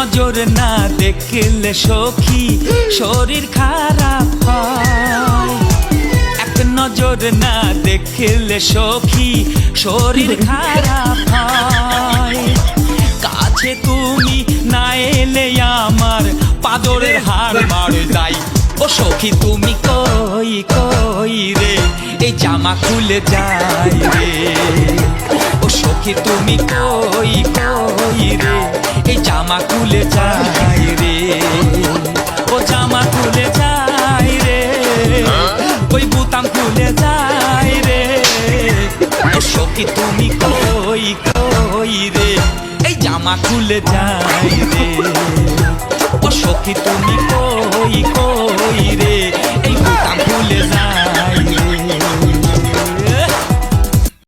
নজর না দেখলে সখী শরীর খারাপ হয়। এক নজর না দেখলে সখী শরীর খারাপ হয়। কাছে তুমি না এলে আমার পাদরের হাড় মারে যাই। ও সখী তুমি কই কই রে, এই জামা খুলে যায় রে। ও সখী তুমি কই কই রে, এই জামা খুলে যায় রে। ও জামা খুলে যায় রে, ওই বুতাম খুলে যায় রে। ও সখী তুমি কই কই রে, এই জামা খুলে যায় রে। ও সখী তুমি কই